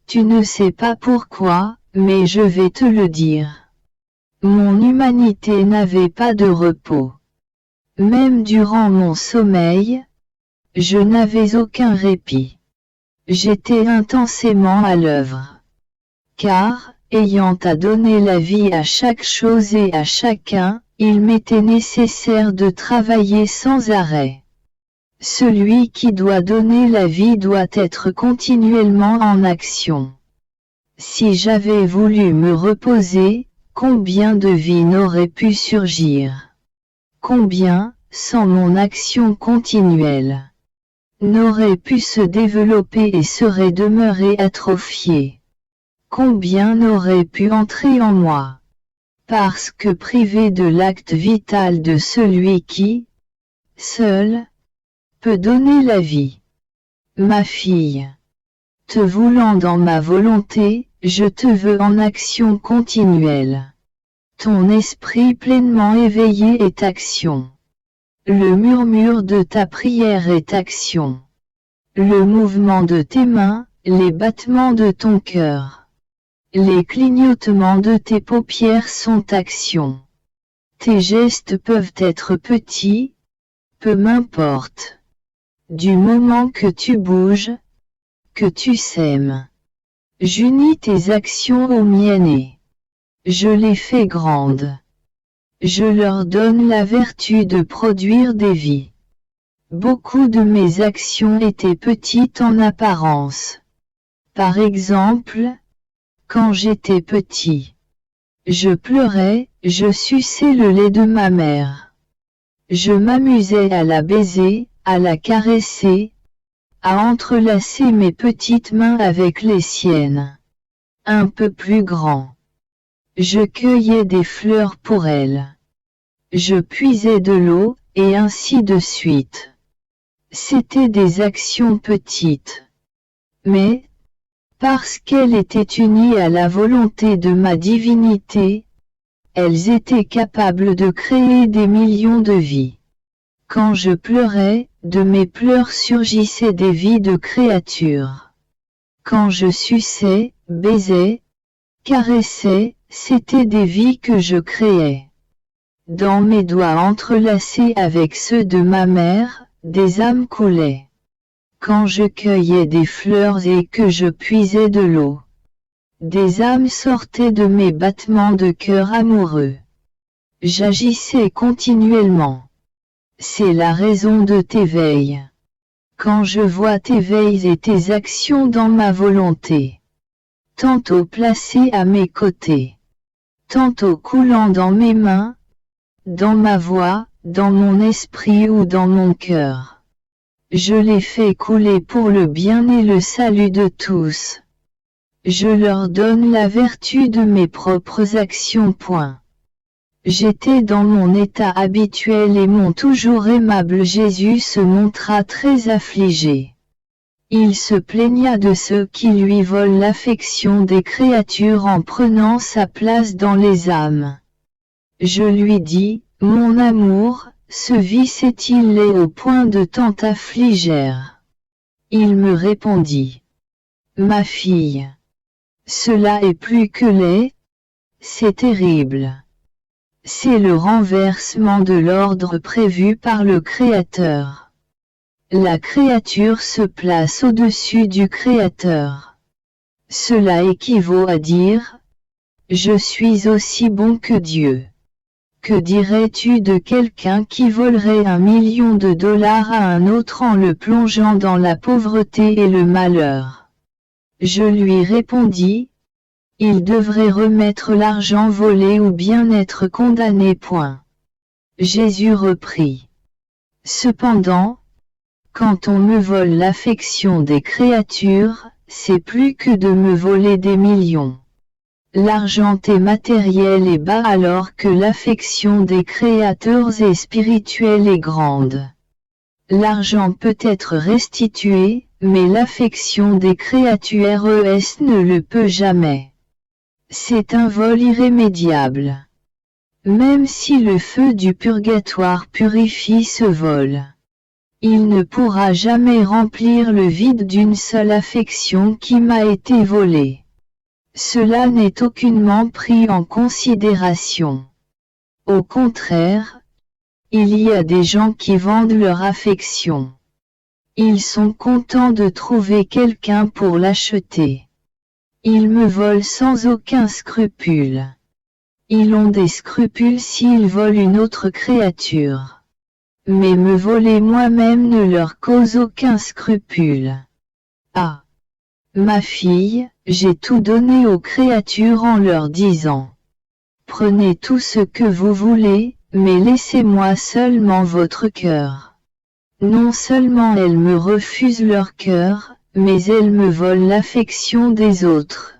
tu ne sais pas pourquoi, mais je vais te le dire. Mon humanité n'avait pas de repos. Même durant mon sommeil, je n'avais aucun répit. J'étais intensément à l'œuvre. Car, ayant à donner la vie à chaque chose et à chacun, il m'était nécessaire de travailler sans arrêt. Celui qui doit donner la vie doit être continuellement en action. Si j'avais voulu me reposer, combien de vies n'auraient pu surgir? Combien, sans mon action continuelle, n'auraient pu se développer et seraient demeurées atrophiées? Combien n'auraient pu entrer en moi? Parce que privé de l'acte vital de celui qui, seul, peut donner la vie. Ma fille, te voulant dans ma volonté, je te veux en action continuelle. Ton esprit pleinement éveillé est action. Le murmure de ta prière est action. Le mouvement de tes mains, les battements de ton cœur, les clignotements de tes paupières sont action. Tes gestes peuvent être petits, peu m'importe. Du moment que tu bouges, que tu sèmes. J'unis tes actions aux miennes et je les fais grandes. Je leur donne la vertu de produire des vies. Beaucoup de mes actions étaient petites en apparence. Par exemple, quand j'étais petit, je pleurais, je suçais le lait de ma mère. Je m'amusais à la baiser, à la caresser, à entrelacer mes petites mains avec les siennes. Un peu plus grand. Je cueillais des fleurs pour elle. Je puisais de l'eau, et ainsi de suite. C'étaient des actions petites. Mais, parce qu'elles étaient unies à la volonté de ma divinité, elles étaient capables de créer des millions de vies. Quand je pleurais, de mes pleurs surgissaient des vies de créatures. Quand je suçais, baisais, caressais, c'étaient des vies que je créais. Dans mes doigts entrelacés avec ceux de ma mère, des âmes coulaient. Quand je cueillais des fleurs et que je puisais de l'eau, des âmes sortaient de mes battements de cœur amoureux. J'agissais continuellement. C'est la raison de tes veilles. Quand je vois tes veilles et tes actions dans ma volonté, tantôt placées à mes côtés, tantôt coulant dans mes mains, dans ma voix, dans mon esprit ou dans mon cœur, je les fais couler pour le bien et le salut de tous. Je leur donne la vertu de mes propres actions. J'étais dans mon état habituel et mon toujours aimable Jésus se montra très affligé. Il se plaigna de ceux qui lui volent l'affection des créatures en prenant sa place dans les âmes. Je lui dis, mon amour, ce vice est-il laid au point de tant t'affliger? Il me répondit, ma fille, cela est plus que laid, c'est terrible. C'est le renversement de l'ordre prévu par le Créateur. La créature se place au-dessus du Créateur. Cela équivaut à dire, je suis aussi bon que Dieu. Que dirais-tu de quelqu'un qui volerait $1 million à un autre en le plongeant dans la pauvreté et le malheur? Je lui répondis, il devrait remettre l'argent volé ou bien être condamné. Jésus reprit. Cependant, quand on me vole l'affection des créatures, c'est plus que de me voler des millions. L'argent est matériel et bas alors que l'affection des créateurs est spirituelle et grande. L'argent peut être restitué, mais l'affection des créatures ne le peut jamais. C'est un vol irrémédiable. Même si le feu du purgatoire purifie ce vol, il ne pourra jamais remplir le vide d'une seule affection qui m'a été volée. Cela n'est aucunement pris en considération. Au contraire, il y a des gens qui vendent leur affection. Ils sont contents de trouver quelqu'un pour l'acheter. Ils me volent sans aucun scrupule. Ils ont des scrupules s'ils volent une autre créature. Mais me voler moi-même ne leur cause aucun scrupule. Ah! Ma fille, j'ai tout donné aux créatures en leur disant. Prenez tout ce que vous voulez, mais laissez-moi seulement votre cœur. Non seulement elles me refusent leur cœur, mais elles me volent l'affection des autres.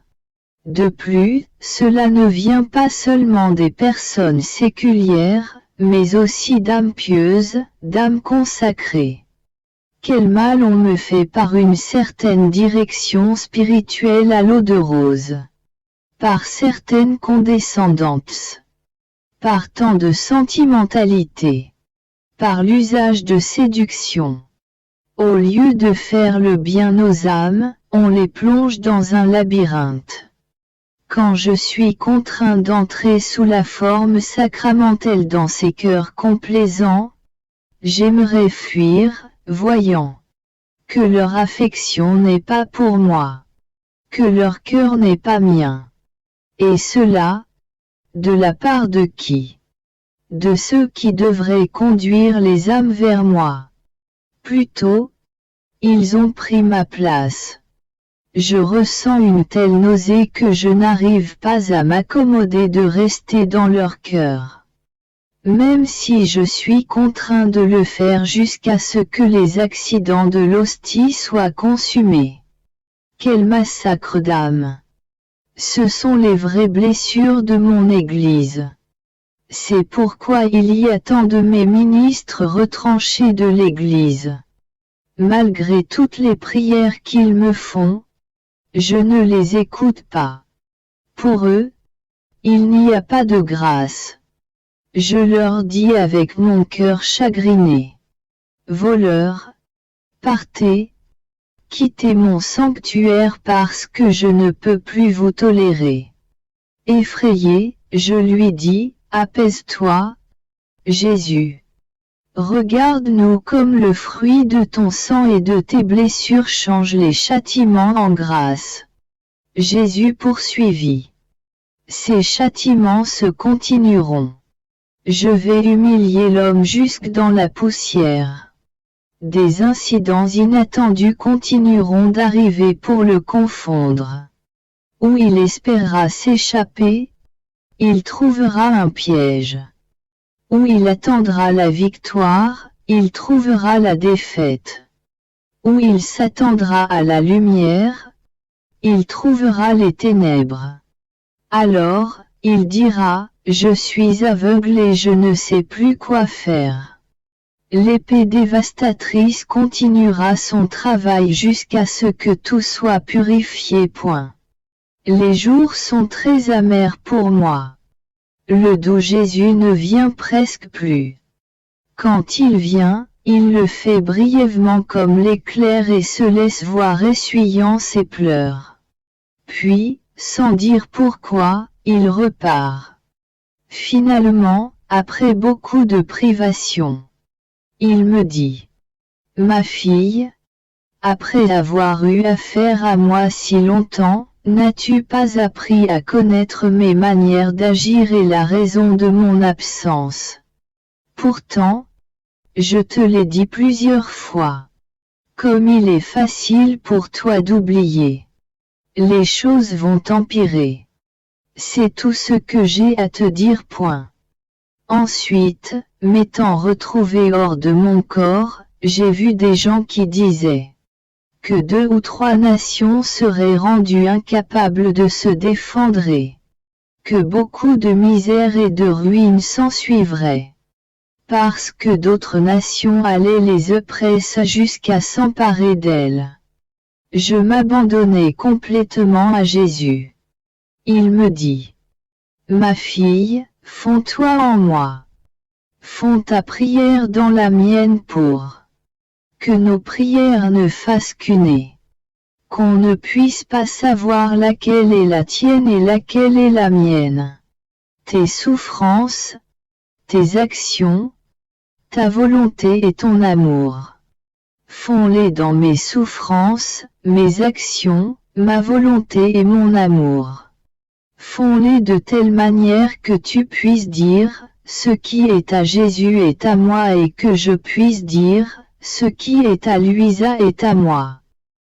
De plus, cela ne vient pas seulement des personnes séculières, mais aussi d'âmes pieuses, d'âmes consacrées. Quel mal on me fait par une certaine direction spirituelle à l'eau de rose. Par certaines condescendances. Par tant de sentimentalité. Par l'usage de séduction. Au lieu de faire le bien aux âmes, on les plonge dans un labyrinthe. Quand je suis contraint d'entrer sous la forme sacramentelle dans ces cœurs complaisants, j'aimerais fuir, voyant que leur affection n'est pas pour moi, que leur cœur n'est pas mien. Et cela, de la part de qui? De ceux qui devraient conduire les âmes vers moi. Plutôt, ils ont pris ma place. Je ressens une telle nausée que je n'arrive pas à m'accommoder de rester dans leur cœur. Même si je suis contraint de le faire jusqu'à ce que les accidents de l'hostie soient consumés. Quel massacre d'âmes! Ce sont les vraies blessures de mon Église. C'est pourquoi il y a tant de mes ministres retranchés de l'Église. Malgré toutes les prières qu'ils me font, je ne les écoute pas. Pour eux, il n'y a pas de grâce. Je leur dis avec mon cœur chagriné. Voleurs, partez, quittez mon sanctuaire parce que je ne peux plus vous tolérer. Effrayé, je lui dis, apaise-toi, Jésus. Regarde-nous comme le fruit de ton sang et de tes blessures change les châtiments en grâce. Jésus poursuivit. Ces châtiments se continueront. je vais humilier l'homme jusque dans la poussière. Des incidents inattendus continueront d'arriver pour le confondre. Où il espérera s'échapper, il trouvera un piège. Où il attendra la victoire, il trouvera la défaite. Où il s'attendra à la lumière, il trouvera les ténèbres. Alors, il dira, je suis aveugle et je ne sais plus quoi faire. L'épée dévastatrice continuera son travail jusqu'à ce que tout soit purifié. Les jours sont très amers pour moi. Le doux Jésus ne vient presque plus. Quand il vient, il le fait brièvement comme l'éclair et se laisse voir essuyant ses pleurs. Puis, sans dire pourquoi, il repart. Finalement, après beaucoup de privations, il me dit, « Ma fille, après avoir eu affaire à moi si longtemps, n'as-tu pas appris à connaître mes manières d'agir et la raison de mon absence? Pourtant, je te l'ai dit plusieurs fois. Comme il est facile pour toi d'oublier. Les choses vont empirer. C'est tout ce que j'ai à te dire. Ensuite, m'étant retrouvé hors de mon corps, j'ai vu des gens qui disaient que 2 ou 3 nations seraient rendues incapables de se défendre et que beaucoup de misère et de ruines s'ensuivraient. Parce que d'autres nations allaient les oppresser jusqu'à s'emparer d'elles. Je m'abandonnai complètement à Jésus. Il me dit, « Ma fille, fonds-toi en moi. Fonds ta prière dans la mienne pour que nos prières ne fassent qu'une. Qu'on ne puisse pas savoir laquelle est la tienne et laquelle est la mienne. Tes souffrances, tes actions, ta volonté et ton amour. Fonds-les dans mes souffrances, mes actions, ma volonté et mon amour. Fonds-les de telle manière que tu puisses dire, ce qui est à Jésus est à moi et que je puisse dire, ce qui est à Louisa est à moi.